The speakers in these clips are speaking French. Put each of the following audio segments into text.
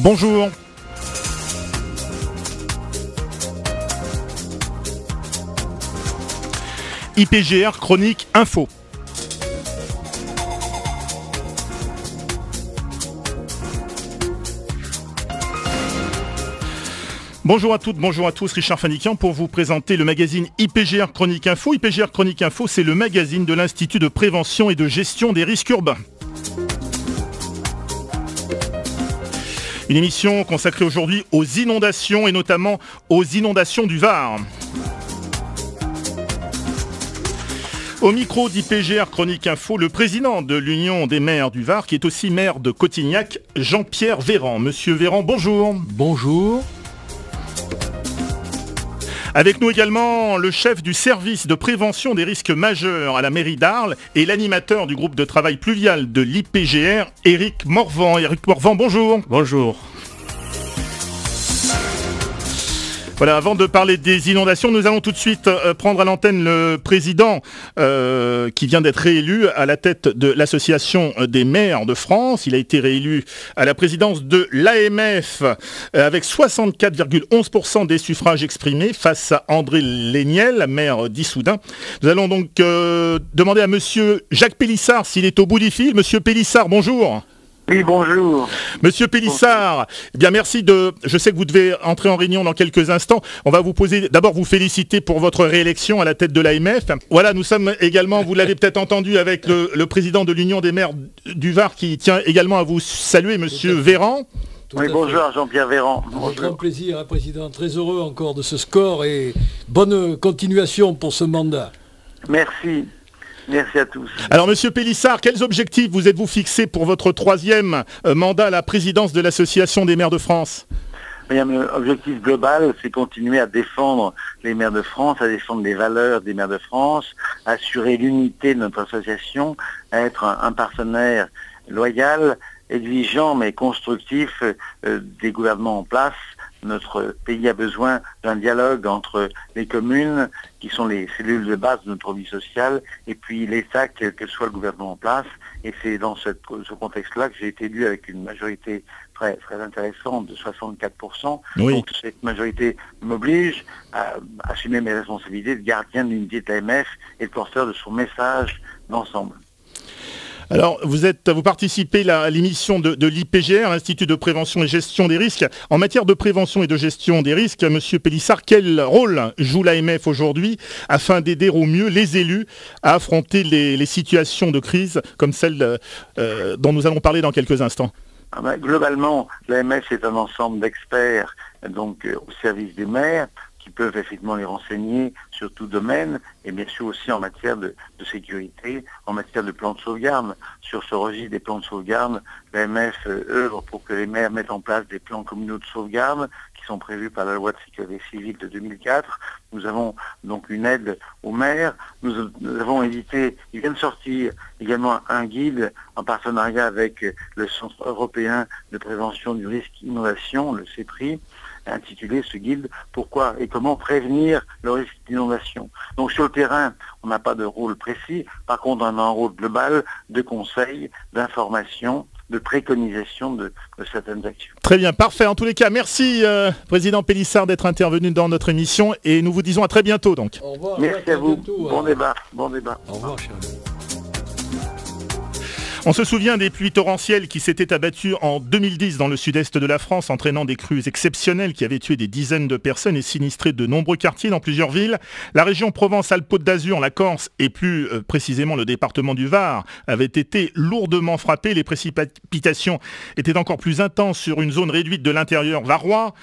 Bonjour. IPGR Chronique Info. Bonjour à toutes, bonjour à tous, Richard Fanikian pour vous présenter le magazine IPGR Chronique Info. IPGR Chronique Info, c'est le magazine de l'Institut de prévention et de gestion des risques urbains. Une émission consacrée aujourd'hui aux inondations et notamment aux inondations du Var. Au micro d'IPGR Chronique Info, le président de l'Union des maires du Var, qui est aussi maire de Cotignac, Jean-Pierre Véran. Monsieur Véran, bonjour. Bonjour. Avec nous également le chef du service de prévention des risques majeurs à la mairie d'Arles et l'animateur du groupe de travail pluvial de l'IPGR, Éric Morvan. Éric Morvan, bonjour. Bonjour. Voilà, avant de parler des inondations, nous allons tout de suite prendre à l'antenne le président qui vient d'être réélu à la tête de l'Association des maires de France. Il a été réélu à la présidence de l'AMF avec 64,11% des suffrages exprimés face à André Léniel, maire d'Issoudun. Nous allons donc demander à monsieur Jacques Pélissard s'il est au bout du fil. Monsieur Pélissard, bonjour. Oui, bonjour. Monsieur Pélissard, eh bien merci je sais que vous devez entrer en réunion dans quelques instants. On va d'abord vous féliciter pour votre réélection à la tête de l'AMF. Voilà, nous sommes également, vous l'avez peut-être entendu, avec le président de l'Union des maires du Var qui tient également à vous saluer, monsieur Véran. Oui, bonjour Jean-Pierre Véran. Avec grand plaisir, Président. Très heureux encore de ce score et bonne continuation pour ce mandat. Merci. Merci à tous. Alors, monsieur Pélissard, quels objectifs vous êtes-vous fixés pour votre troisième mandat à la présidence de l'Association des maires de France ? L'objectif global, c'est continuer à défendre les maires de France, à défendre les valeurs des maires de France, assurer l'unité de notre association, être un partenaire loyal, exigeant mais constructif des gouvernements en place. Notre pays a besoin d'un dialogue entre les communes, qui sont les cellules de base de notre vie sociale, et puis l'État, quel que soit le gouvernement en place. Et c'est dans ce contexte-là que j'ai été élu avec une majorité très, très intéressante de 64%. Oui. Donc cette majorité m'oblige à assumer mes responsabilités de gardien de l'unité de l'AMF et de porteur de son message d'ensemble. Alors, vous participez à l'émission de l'IPGR, l'Institut de prévention et gestion des risques. En matière de prévention et de gestion des risques, monsieur Pélissard, quel rôle joue l'AMF aujourd'hui afin d'aider au mieux les élus à affronter les situations de crise comme celle dont nous allons parler dans quelques instants ? Globalement, l'AMF est un ensemble d'experts donc au service des maires, qui peuvent effectivement les renseigner sur tout domaine, et bien sûr aussi en matière de sécurité, en matière de plans de sauvegarde. Sur ce registre des plans de sauvegarde, l'AMF œuvre pour que les maires mettent en place des plans communaux de sauvegarde qui sont prévus par la loi de sécurité civile de 2004. Nous avons donc une aide aux maires. Nous avons édité, il vient de sortir également un guide en partenariat avec le Centre européen de prévention du risque inondation, le CEPRI, intitulé ce guide « Pourquoi et comment prévenir le risque d'inondation ». Donc sur le terrain, on n'a pas de rôle précis. Par contre, on a un rôle global de conseil, d'information, de préconisation de certaines actions. Très bien, parfait. En tous les cas, merci Président Pélissard d'être intervenu dans notre émission et nous vous disons à très bientôt. Donc. Au revoir. Merci à vous. Bientôt, bon débat. Bon débat. Au revoir, cher ami. On se souvient des pluies torrentielles qui s'étaient abattues en 2010 dans le sud-est de la France, entraînant des crues exceptionnelles qui avaient tué des dizaines de personnes et sinistré de nombreux quartiers dans plusieurs villes. La région Provence-Alpes-Côte d'Azur, la Corse et plus précisément le département du Var avaient été lourdement frappés. Les précipitations étaient encore plus intenses sur une zone réduite de l'intérieur varois,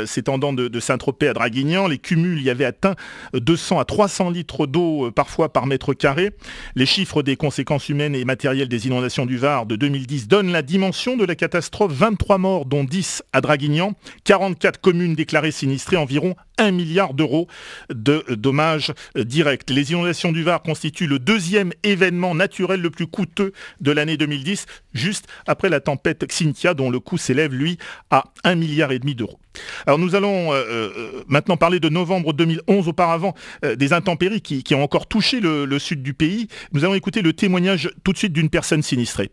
s'étendant de Saint-Tropez à Draguignan. Les cumuls y avaient atteint 200 à 300 litres d'eau parfois par mètre carré. Les chiffres des conséquences humaines et matérielles des inondations du Var de 2010 donne la dimension de la catastrophe. 23 morts, dont 10 à Draguignan, 44 communes déclarées sinistrées, environ 1 milliard d'euros de dommages directs. Les inondations du Var constituent le deuxième événement naturel le plus coûteux de l'année 2010, juste après la tempête Xynthia, dont le coût s'élève, lui, à 1,5 milliard d'euros. Alors nous allons maintenant parler de novembre 2011, auparavant des intempéries qui ont encore touché le sud du pays. Nous allons écouter le témoignage tout de suite d'une personne sinistrée.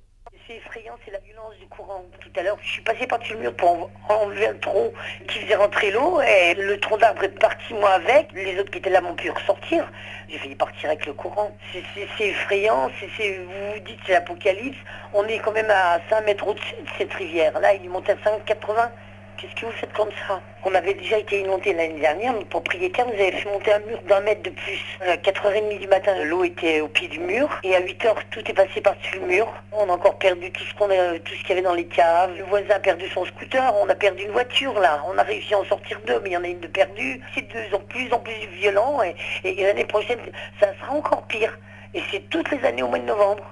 C'est effrayant, c'est la violence du courant Tout à l'heure, je suis passé par-dessus le mur pour enlever un tronc qui faisait rentrer l'eau et le tronc d'arbre est parti moi avec. Les autres qui étaient là m'ont pu ressortir. J'ai failli partir avec le courant. C'est effrayant, vous vous dites c'est l'apocalypse. On est quand même à 5 mètres au-dessus de cette rivière. Là, il monte à 5,80. Qu'est-ce que vous faites comme ça? On avait déjà été inondé l'année dernière, notre propriétaire nous avait fait monter un mur d'1 mètre de plus. À 4h30 du matin, l'eau était au pied du mur, et à 8h, tout est passé par-dessus le mur. On a encore perdu tout ce qu'il y avait dans les caves. Le voisin a perdu son scooter, on a perdu une voiture là. On a réussi à en sortir 2, mais il y en a une de perdue. C'est de plus en plus violent, et l'année prochaine, ça sera encore pire. Et c'est toutes les années au mois de novembre.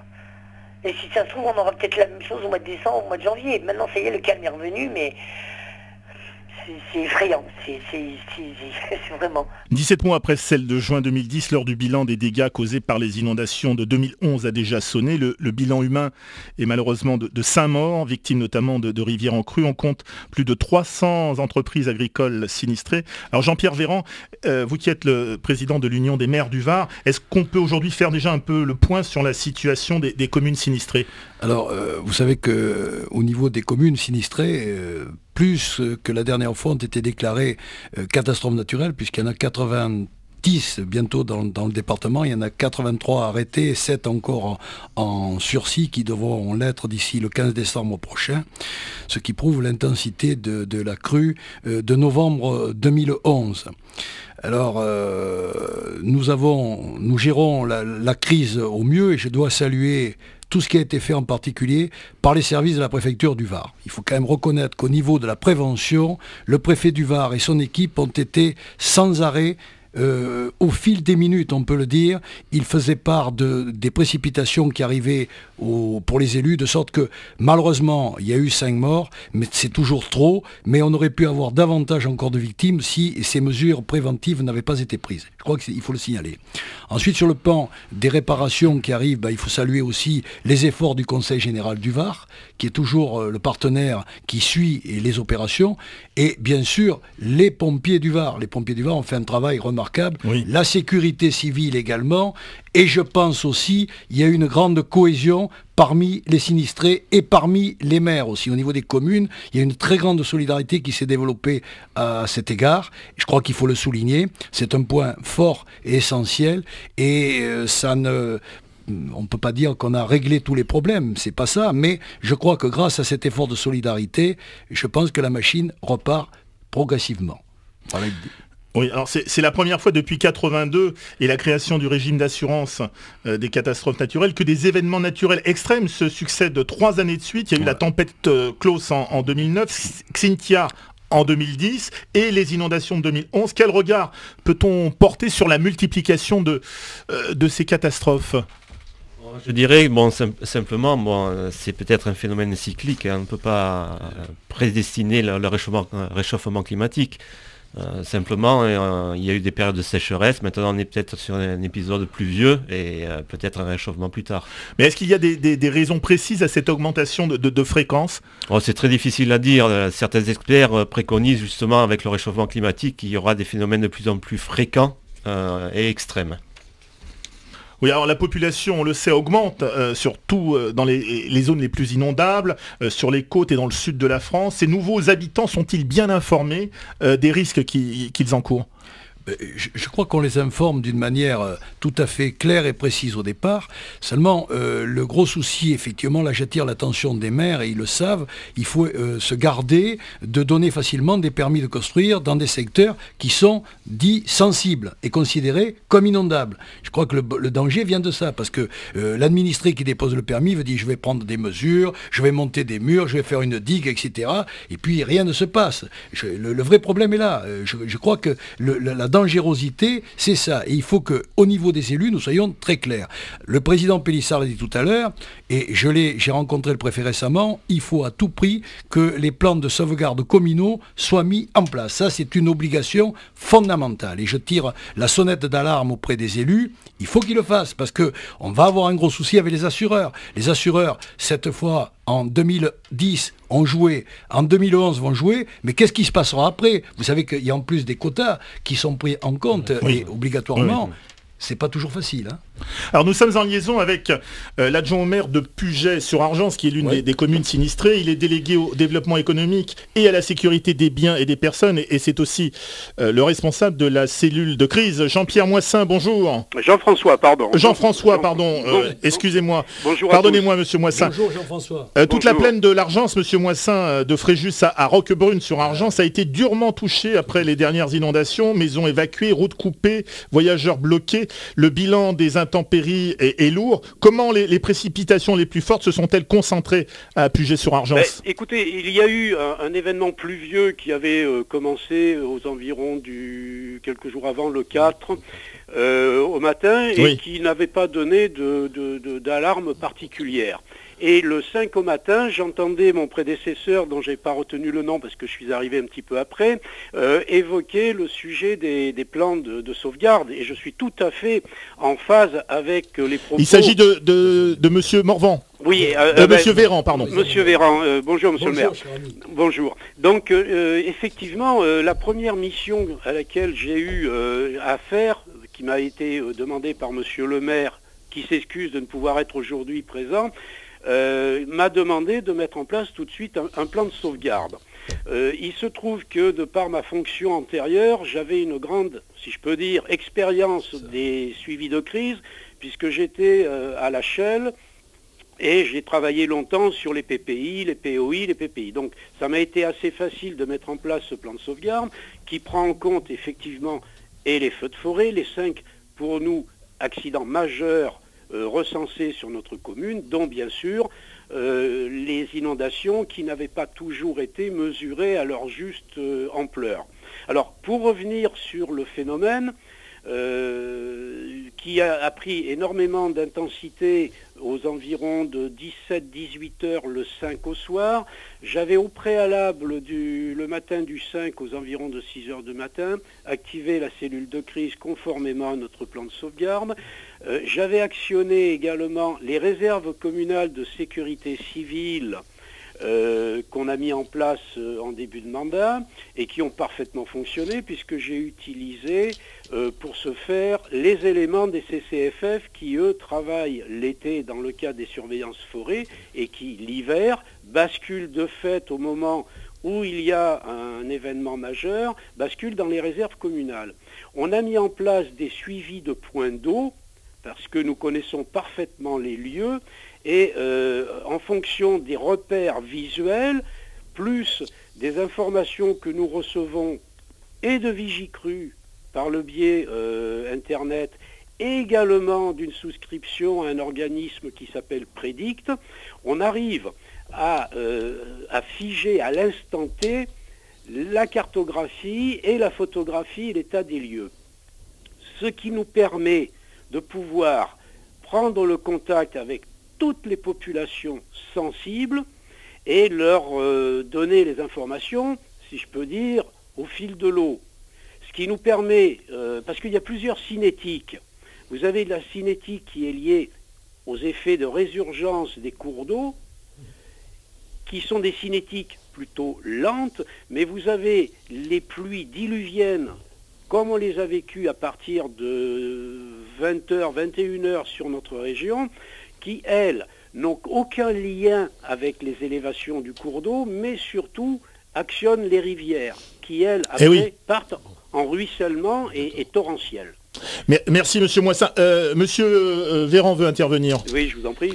Et si ça se trouve, on aura peut-être la même chose au mois de décembre, au mois de janvier. Maintenant, ça y est, le calme est revenu, mais... c'est effrayant, c'est vraiment... 17 mois après celle de juin 2010, l'heure du bilan des dégâts causés par les inondations de 2011 a déjà sonné. Le bilan humain est malheureusement de 5 morts, victimes notamment de rivières en crue. On compte plus de 300 entreprises agricoles sinistrées. Alors Jean-Pierre Véran, vous qui êtes le président de l'Union des maires du Var, est-ce qu'on peut aujourd'hui faire déjà un peu le point sur la situation des communes sinistrées? Alors, vous savez qu'au niveau des communes sinistrées, plus que la dernière fois ont été déclarées catastrophes naturelles, puisqu'il y en a 90 bientôt dans le département, il y en a 83 arrêtés, 7 encore en sursis qui devront l'être d'ici le 15 décembre prochain, ce qui prouve l'intensité de la crue de novembre 2011. Alors, nous gérons la crise au mieux, et je dois saluer tout ce qui a été fait en particulier par les services de la préfecture du Var. Il faut quand même reconnaître qu'au niveau de la prévention, le préfet du Var et son équipe ont été sans arrêt au fil des minutes, on peut le dire. Il faisait part des précipitations qui arrivaient pour les élus, de sorte que malheureusement il y a eu 5 morts, mais c'est toujours trop, mais on aurait pu avoir davantage encore de victimes si ces mesures préventives n'avaient pas été prises. Je crois qu'il faut le signaler. Ensuite, sur le plan des réparations qui arrivent, il faut saluer aussi les efforts du Conseil général du Var, qui est toujours le partenaire qui suit les opérations, et bien sûr les pompiers du Var. Les pompiers du Var ont fait un travail remarquable, oui. La sécurité civile également, et je pense aussi il y a une grande cohésion parmi les sinistrés et parmi les maires aussi. Au niveau des communes, il y a une très grande solidarité qui s'est développée à cet égard. Je crois qu'il faut le souligner. C'est un point fort et essentiel, et on ne peut pas dire qu'on a réglé tous les problèmes, c'est pas ça, mais je crois que grâce à cet effort de solidarité, je pense que la machine repart progressivement. Oui, alors c'est la première fois depuis 82 et la création du régime d'assurance des catastrophes naturelles que des événements naturels extrêmes se succèdent 3 années de suite. Il y a eu la tempête Klaus en 2009, Xynthia en 2010 et les inondations de 2011. Quel regard peut-on porter sur la multiplication de ces catastrophes ? Je dirais, simplement, c'est peut-être un phénomène cyclique. On ne peut pas prédestiner le réchauffement climatique. Simplement, il y a eu des périodes de sécheresse. Maintenant, on est peut-être sur un épisode pluvieux et peut-être un réchauffement plus tard. Mais est-ce qu'il y a des raisons précises à cette augmentation de fréquence ? C'est très difficile à dire. Certains experts préconisent justement avec le réchauffement climatique qu'il y aura des phénomènes de plus en plus fréquents et extrêmes. Oui, alors la population, on le sait, augmente, surtout dans les zones les plus inondables, sur les côtes et dans le sud de la France. Ces nouveaux habitants sont-ils bien informés des risques qu'ils encourent ? Je crois qu'on les informe d'une manière tout à fait claire et précise au départ. Seulement, le gros souci, effectivement, là j'attire l'attention des maires, et ils le savent, il faut se garder de donner facilement des permis de construire dans des secteurs qui sont dits sensibles et considérés comme inondables. Je crois que le danger vient de ça, parce que l'administré qui dépose le permis veut dire je vais prendre des mesures, je vais monter des murs, je vais faire une digue, etc. Et puis rien ne se passe. Le vrai problème est là. Je crois que la dangerosité, c'est ça. Et il faut qu'au niveau des élus, nous soyons très clairs. Le président Pélissard l'a dit tout à l'heure, et j'ai rencontré le préfet récemment, il faut à tout prix que les plans de sauvegarde communaux soient mis en place. Ça, c'est une obligation fondamentale. Et je tire la sonnette d'alarme auprès des élus, il faut qu'ils le fassent, parce qu'on va avoir un gros souci avec les assureurs. Les assureurs, cette fois, en 2010, ont joué, en 2011 vont jouer, mais qu'est-ce qui se passera après ? Vous savez qu'il y a en plus des quotas qui sont pris en compte, et obligatoirement, c'est pas toujours facile, hein. Alors nous sommes en liaison avec l'adjoint au maire de Puget-sur-Argence, qui est l'une des communes sinistrées. Il est délégué au développement économique et à la sécurité des biens et des personnes, et c'est aussi le responsable de la cellule de crise. Jean-Pierre Moissin, bonjour. Jean-François, pardon. Jean-François, pardon, excusez-moi. Bonjour. Pardonnez-moi, monsieur Moissin. Bonjour Jean-François. Toute la plaine de l'Argence, monsieur Moissin, de Fréjus à Roquebrune-sur-Argence, a été durement touchée après les dernières inondations. Maisons évacuées, routes coupées, voyageurs bloqués. Le bilan des intempéries est lourd. Comment les précipitations les plus fortes se sont-elles concentrées à Puget-sur-Argence? Écoutez, il y a eu un événement pluvieux qui avait commencé aux environs quelques jours avant le 4 au matin et qui n'avait pas donné d'alarme particulière. Et le 5 au matin, j'entendais mon prédécesseur, dont je n'ai pas retenu le nom parce que je suis arrivé un petit peu après, évoquer le sujet des plans de sauvegarde. Et je suis tout à fait en phase avec les propos... Il s'agit de monsieur Morvan. Oui, monsieur Véran, pardon. Monsieur Véran, bonjour monsieur le maire. Bonjour. Donc effectivement, la première mission à laquelle j'ai eu à faire, qui m'a été demandée par monsieur le maire, qui s'excuse de ne pouvoir être aujourd'hui présent, m'a demandé de mettre en place tout de suite un plan de sauvegarde. Il se trouve que de par ma fonction antérieure, j'avais une grande, si je peux dire, expérience des suivis de crise, puisque j'étais à la Shell et j'ai travaillé longtemps sur les PPI, les POI, les PPI. Donc ça m'a été assez facile de mettre en place ce plan de sauvegarde qui prend en compte effectivement et les feux de forêt, les 5 pour nous accidents majeurs recensés sur notre commune, dont bien sûr les inondations qui n'avaient pas toujours été mesurées à leur juste ampleur. Alors pour revenir sur le phénomène qui a pris énormément d'intensité aux environs de 17-18 heures le 5 au soir, j'avais au préalable le matin du 5 aux environs de 6 heures du matin activé la cellule de crise conformément à notre plan de sauvegarde. J'avais actionné également les réserves communales de sécurité civile qu'on a mis en place en début de mandat et qui ont parfaitement fonctionné puisque j'ai utilisé pour ce faire les éléments des CCFF qui eux travaillent l'été dans le cadre des surveillances forêt et qui l'hiver basculent de fait au moment où il y a un événement majeur, basculent dans les réserves communales. On a mis en place des suivis de points d'eau parce que nous connaissons parfaitement les lieux et en fonction des repères visuels, plus des informations que nous recevons et de Vigicru par le biais Internet et également d'une souscription à un organisme qui s'appelle Prédict, on arrive à figer à l'instant T la cartographie et la photographie et l'état des lieux. Ce qui nous permet de pouvoir prendre le contact avec toutes les populations sensibles et leur donner les informations, si je peux dire, au fil de l'eau. Ce qui nous permet, parce qu'il y a plusieurs cinétiques. Vous avez la cinétique qui est liée aux effets de résurgence des cours d'eau, qui sont des cinétiques plutôt lentes, mais vous avez les pluies diluviennes, comme on les a vécues à partir de 20h, 21h sur notre région, qui, elles, n'ont aucun lien avec les élévations du cours d'eau, mais surtout actionnent les rivières, qui, elles, après, partent en ruissellement et torrentiel. Merci Monsieur Moissin. Monsieur Véran veut intervenir. Oui, je vous en prie.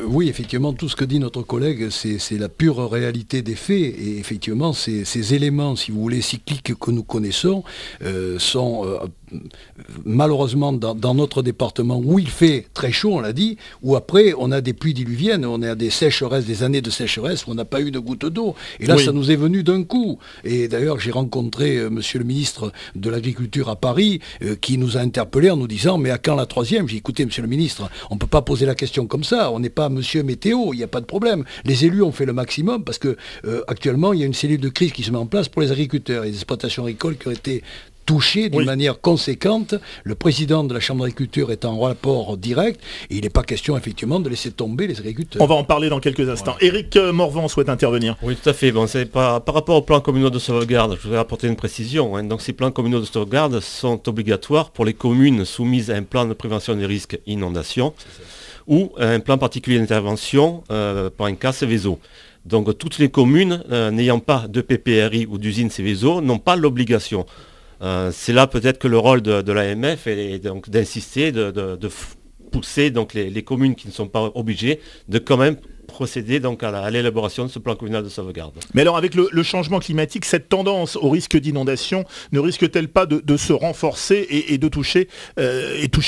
Oui, effectivement, tout ce que dit notre collègue, c'est la pure réalité des faits. Et effectivement, ces éléments, si vous voulez, cycliques que nous connaissons, sont malheureusement dans notre département où il fait très chaud, on l'a dit, où après on a des pluies diluviennes, on a des sécheresses, des années de sécheresse où on n'a pas eu de goutte d'eau. Et là, ça nous est venu d'un coup. Et d'ailleurs, j'ai rencontré monsieur le ministre de l'Agriculture à Paris, qui nous a interpellés en nous disant, mais à quand la troisième? J'ai dit, écoutez, monsieur le ministre, on ne peut pas poser la question comme ça, on n'est pas monsieur météo, il n'y a pas de problème. Les élus ont fait le maximum parce que actuellement, il y a une cellule de crise qui se met en place pour les agriculteurs et les exploitations agricoles qui ont été touchés d'une manière conséquente. Le président de la Chambre d'agriculture est en rapport direct et il n'est pas question effectivement de laisser tomber les agriculteurs. On va en parler dans quelques instants. Éric Morvan souhaite intervenir. Oui, tout à fait. Bon, par rapport aux plans communaux de sauvegarde, je voudrais apporter une précision. Donc ces plans communaux de sauvegarde sont obligatoires pour les communes soumises à un plan de prévention des risques inondation ou un plan particulier d'intervention pour un cas Céveso. Donc toutes les communes n'ayant pas de PPRI ou d'usine Céveso n'ont pas l'obligation. C'est là peut-être que le rôle de l'AMF est donc d'insister, de pousser donc les communes qui ne sont pas obligées de quand même procéder donc à l'élaboration de ce plan communal de sauvegarde. Mais alors avec le changement climatique, cette tendance au risque d'inondation ne risque-t-elle pas de se renforcer et de toucher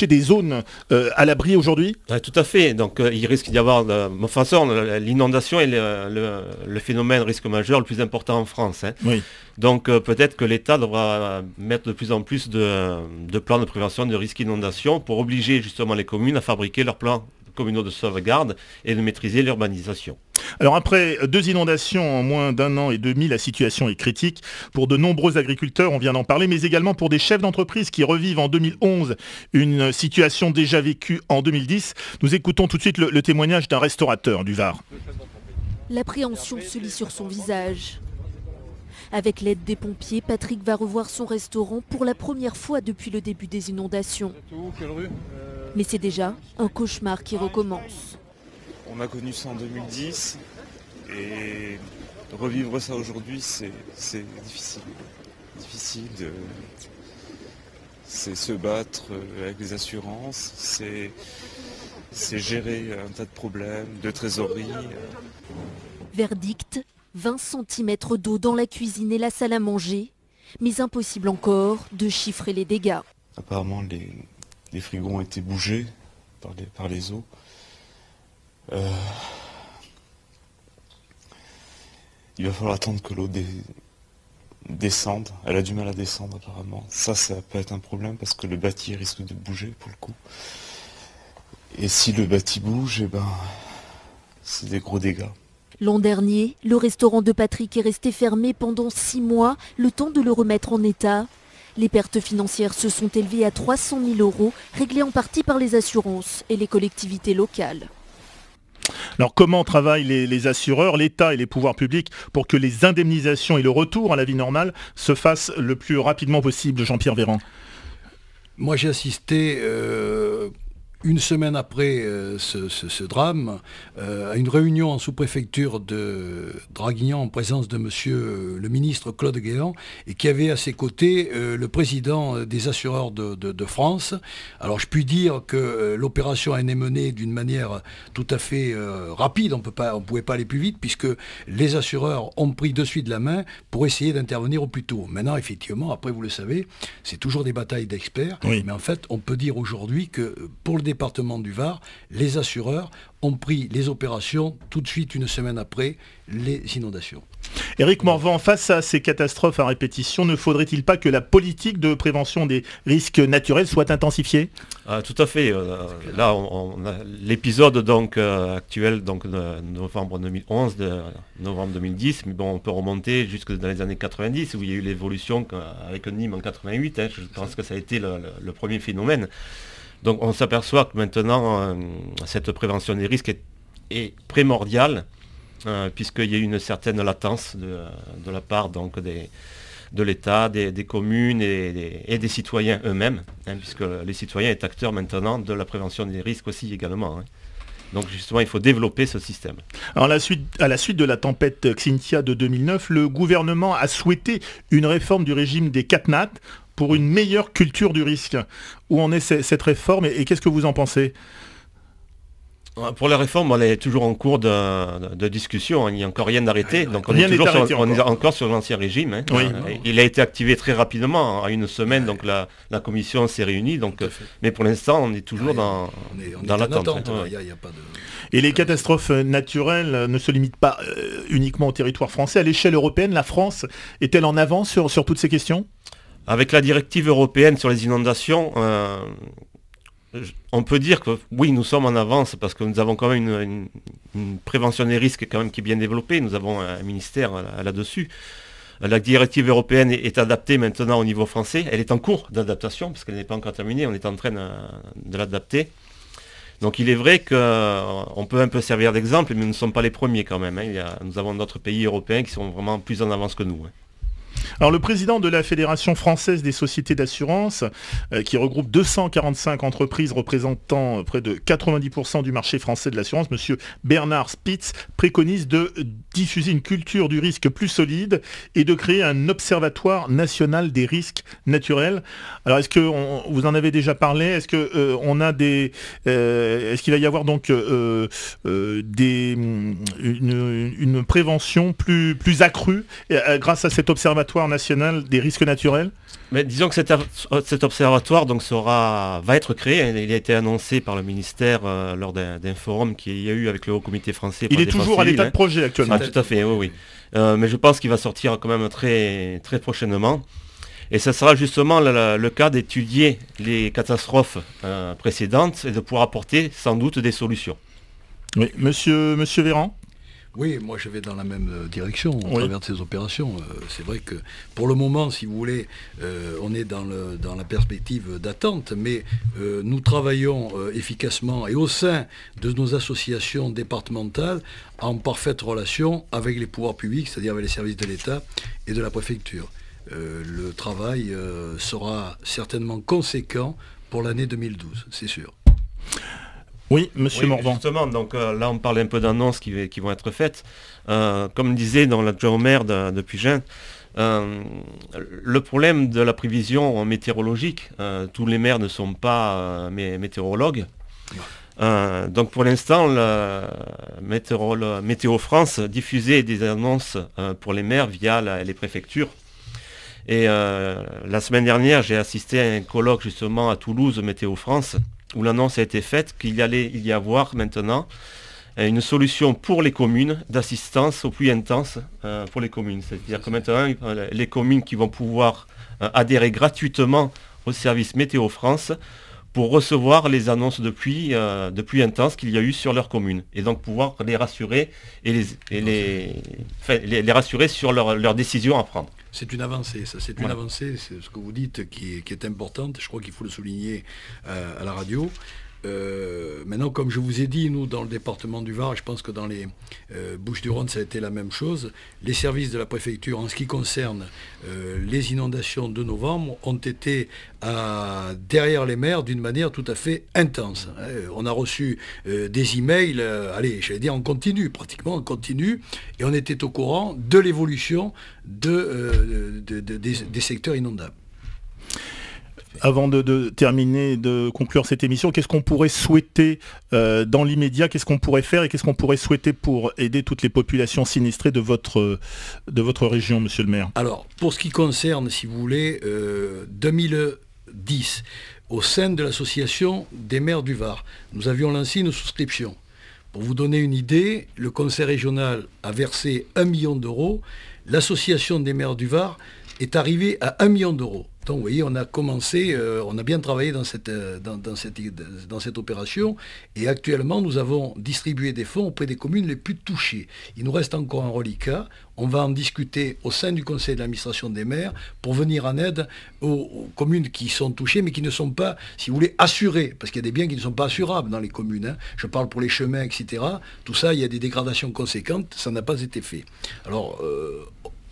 des zones à l'abri aujourd'hui ? Tout à fait. Donc il risque d'y avoir, de toute façon, l'inondation est le phénomène risque majeur le plus important en France. Oui. Donc peut-être que l'État devra mettre de plus en plus de plans de prévention de risque d'inondation pour obliger justement les communes à fabriquer leurs plans communaux de sauvegarde et de maîtriser l'urbanisation. Alors après 2 inondations en moins d'1 an et demi, la situation est critique pour de nombreux agriculteurs, on vient d'en parler, mais également pour des chefs d'entreprise qui revivent en 2011 une situation déjà vécue en 2010. Nous écoutons tout de suite le témoignage d'un restaurateur du Var. L'appréhension se lit sur son visage. Avec l'aide des pompiers, Patrick va revoir son restaurant pour la première fois depuis le début des inondations. Mais c'est déjà un cauchemar qui recommence. On a connu ça en 2010 et revivre ça aujourd'hui, c'est difficile. C'est se battre avec les assurances, c'est gérer un tas de problèmes, de trésorerie. Verdict, 20 cm d'eau dans la cuisine et la salle à manger, mais impossible encore de chiffrer les dégâts. Apparemment, les frigos ont été bougés par les eaux. Il va falloir attendre que l'eau descende. Elle a du mal à descendre apparemment. Ça peut être un problème parce que le bâti risque de bouger pour le coup. Et si le bâti bouge, c'est des gros dégâts. L'an dernier, le restaurant de Patrick est resté fermé pendant 6 mois, le temps de le remettre en état. Les pertes financières se sont élevées à 300 000 €, réglées en partie par les assurances et les collectivités locales. Alors comment travaillent les assureurs, l'État et les pouvoirs publics pour que les indemnisations et le retour à la vie normale se fassent le plus rapidement possible, Jean-Pierre Véran ? Moi j'ai assisté une semaine après ce drame, à une réunion en sous-préfecture de Draguignan en présence de monsieur le ministre Claude Guéant et qui avait à ses côtés le président des assureurs de France. Alors je puis dire que l'opération a été menée d'une manière tout à fait rapide, on ne pouvait pas aller plus vite puisque les assureurs ont pris de suite la main pour essayer d'intervenir au plus tôt. Maintenant effectivement, après vous le savez, c'est toujours des batailles d'experts, oui. Mais en fait on peut dire aujourd'hui que pour le département du Var, les assureurs ont pris les opérations tout de suite une semaine après les inondations. Éric Morvan, face à ces catastrophes à répétition, ne faudrait-il pas que la politique de prévention des risques naturels soit intensifiée ? Tout à fait. Là, on a l'épisode actuel de novembre 2011, de novembre 2010, mais bon, on peut remonter jusque dans les années 90 où il y a eu l'évolution avec Nîmes en 88. Je pense que ça a été le premier phénomène. Donc on s'aperçoit que maintenant, cette prévention des risques est primordiale, puisqu'il y a eu une certaine latence de la part de l'État, des communes et des citoyens eux-mêmes, puisque les citoyens sont acteurs maintenant de la prévention des risques aussi également. Donc justement, il faut développer ce système. Alors à la suite de la tempête Xynthia de 2009, le gouvernement a souhaité une réforme du régime des CatNat pour une meilleure culture du risque. Où en est cette réforme et qu'est-ce que vous en pensez ? Pour la réforme, elle est toujours en cours de discussion, il n'y a encore rien d'arrêté. Donc on est encore sur l'ancien régime. Oui. Il a été activé très rapidement, en une semaine, donc la commission s'est réunie. Donc, mais pour l'instant, on est toujours dans l'attente. Et les catastrophes naturelles ne se limitent pas uniquement au territoire français. À l'échelle européenne, la France est-elle en avance sur toutes ces questions ? Avec la directive européenne sur les inondations, on peut dire que oui, nous sommes en avance parce que nous avons quand même une prévention des risques quand même qui est bien développée. Nous avons un ministère là-dessus. La directive européenne est adaptée maintenant au niveau français. Elle est en cours d'adaptation, parce qu'elle n'est pas encore terminée. On est en train de l'adapter. Donc il est vrai qu'on peut un peu servir d'exemple, mais nous ne sommes pas les premiers quand même. Nous avons d'autres pays européens qui sont vraiment plus en avance que nous. Alors le président de la Fédération française des sociétés d'assurance, qui regroupe 245 entreprises représentant près de 90% du marché français de l'assurance, monsieur Bernard Spitz, préconise de diffuser une culture du risque plus solide et de créer un observatoire national des risques naturels. Alors est-ce que vous en avez déjà parlé? Est-ce que on a des est-ce qu'il va y avoir donc une prévention plus accrue grâce à cet observatoire national des risques naturels? Mais disons que cet observatoire donc, va être créé. Il a été annoncé par le ministère lors d'un forum qu'il y a eu avec le Haut Comité français. Il est toujours à l'état de projet actuellement. Ah, tout à fait, oui. Mais je pense qu'il va sortir quand même très, très prochainement. Et ça sera justement le cas d'étudier les catastrophes précédentes et de pouvoir apporter sans doute des solutions. Oui, monsieur Véran? Oui, moi je vais dans la même direction au travers de ces opérations. C'est vrai que pour le moment, si vous voulez, on est dans la perspective d'attente, mais nous travaillons efficacement et au sein de nos associations départementales en parfaite relation avec les pouvoirs publics, c'est-à-dire avec les services de l'État et de la préfecture. Le travail sera certainement conséquent pour l'année 2012, c'est sûr. Oui, monsieur Morvan. Justement, donc là on parle un peu d'annonces qui vont être faites. Comme disait dans l'adjoint au maire de Pugin, le problème de la prévision météorologique, tous les maires ne sont pas météorologues. Donc pour l'instant, Météo France diffusait des annonces pour les maires via les préfectures. Et la semaine dernière, j'ai assisté à un colloque justement à Toulouse, Météo France, où l'annonce a été faite qu'il allait y avoir maintenant une solution pour les communes d'assistance aux pluies intenses pour les communes. C'est-à-dire que maintenant, les communes qui vont pouvoir adhérer gratuitement au service Météo France pour recevoir les annonces de pluie intenses qu'il y a eu sur leur commune. Et donc pouvoir les rassurer et les rassurer sur leurs décisions à prendre. C'est une avancée, ça. C'est une avancée, c'est ce que vous dites qui est importante. Je crois qu'il faut le souligner à la radio. Maintenant, comme je vous ai dit, nous, dans le département du Var, je pense que dans les Bouches-du-Rhône, ça a été la même chose. Les services de la préfecture, en ce qui concerne les inondations de novembre, ont été derrière les maires d'une manière tout à fait intense. On a reçu des emails, j'allais dire en continu, pratiquement en continu, et on était au courant de l'évolution des secteurs inondables. Avant de terminer, de conclure cette émission, qu'est-ce qu'on pourrait souhaiter dans l'immédiat, qu'est-ce qu'on pourrait faire et qu'est-ce qu'on pourrait souhaiter pour aider toutes les populations sinistrées de votre région, monsieur le maire? Alors, pour ce qui concerne, si vous voulez, 2010, au sein de l'association des maires du Var, nous avions lancé une souscription. Pour vous donner une idée, le conseil régional a versé 1 million d'euros, l'association des maires du Var est arrivée à 1 million d'euros. Donc vous voyez, on a commencé, on a bien travaillé dans cette opération et actuellement nous avons distribué des fonds auprès des communes les plus touchées. Il nous reste encore un reliquat, on va en discuter au sein du conseil d'administration des maires pour venir en aide aux communes qui sont touchées mais qui ne sont pas, si vous voulez, assurées, parce qu'il y a des biens qui ne sont pas assurables dans les communes. Je parle pour les chemins, etc. Tout ça, il y a des dégradations conséquentes, ça n'a pas été fait. Alors,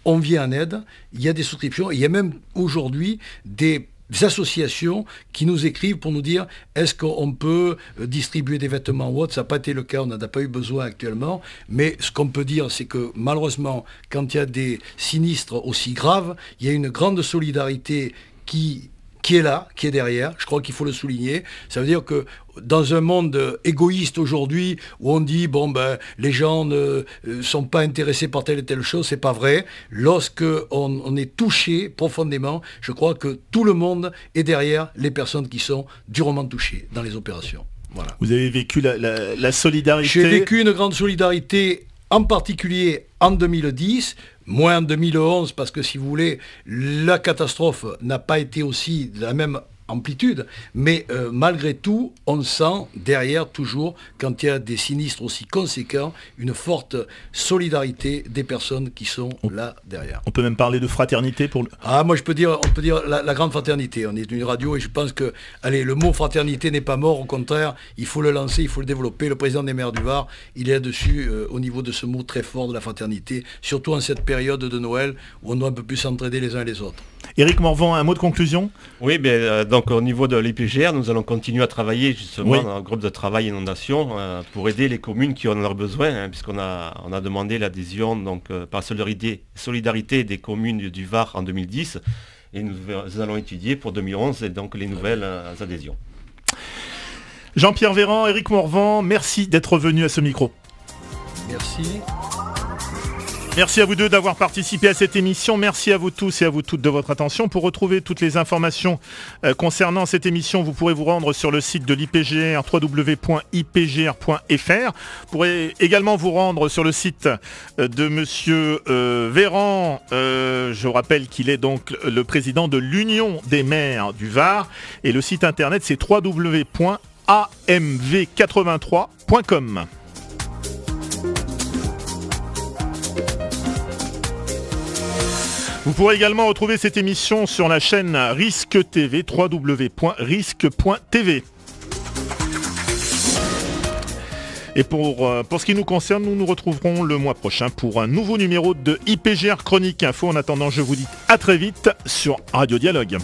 on vient en aide, il y a des souscriptions, il y a même aujourd'hui des associations qui nous écrivent pour nous dire est-ce qu'on peut distribuer des vêtements ou autre. Ça n'a pas été le cas, on n'en a pas eu besoin actuellement, mais ce qu'on peut dire c'est que malheureusement quand il y a des sinistres aussi graves, il y a une grande solidarité qui est là, qui est derrière, je crois qu'il faut le souligner. Ça veut dire que dans un monde égoïste aujourd'hui, où on dit, les gens ne sont pas intéressés par telle et telle chose, c'est pas vrai. Lorsque on est touché profondément, je crois que tout le monde est derrière les personnes qui sont durement touchées dans les opérations. Voilà. Vous avez vécu la solidarité? J'ai vécu une grande solidarité, en particulier en 2010, moins en 2011, parce que si vous voulez, la catastrophe n'a pas été aussi de la même amplitude, mais malgré tout, on sent derrière toujours, quand il y a des sinistres aussi conséquents, une forte solidarité des personnes qui sont là derrière. On peut même parler de fraternité pour le... Ah, moi on peut dire la grande fraternité. On est une radio et je pense que, allez, le mot fraternité n'est pas mort, au contraire, il faut le lancer, il faut le développer. Le président des maires du Var, il est là-dessus au niveau de ce mot très fort de la fraternité, surtout en cette période de Noël où on doit un peu plus s'entraider les uns et les autres. Éric Morvan, un mot de conclusion ? Oui, donc au niveau de l'IPGR, nous allons continuer à travailler justement dans un groupe de travail inondation pour aider les communes qui en ont besoin, puisqu'on a demandé l'adhésion donc par solidarité des communes du Var en 2010, et nous allons étudier pour 2011 et donc les nouvelles adhésions. Jean-Pierre Véran, Éric Morvan, merci d'être venu à ce micro. Merci. Merci à vous deux d'avoir participé à cette émission. Merci à vous tous et à vous toutes de votre attention. Pour retrouver toutes les informations concernant cette émission, vous pourrez vous rendre sur le site de l'IPGR, www.ipgr.fr. Vous pourrez également vous rendre sur le site de Monsieur Véran. Je rappelle qu'il est donc le président de l'Union des maires du Var. Et le site internet, c'est www.amv83.com. Vous pourrez également retrouver cette émission sur la chaîne Risque TV, www.risque.tv. Et pour ce qui nous concerne, nous nous retrouverons le mois prochain pour un nouveau numéro de IPGR Chronique Info. En attendant, je vous dis à très vite sur Radio Dialogue.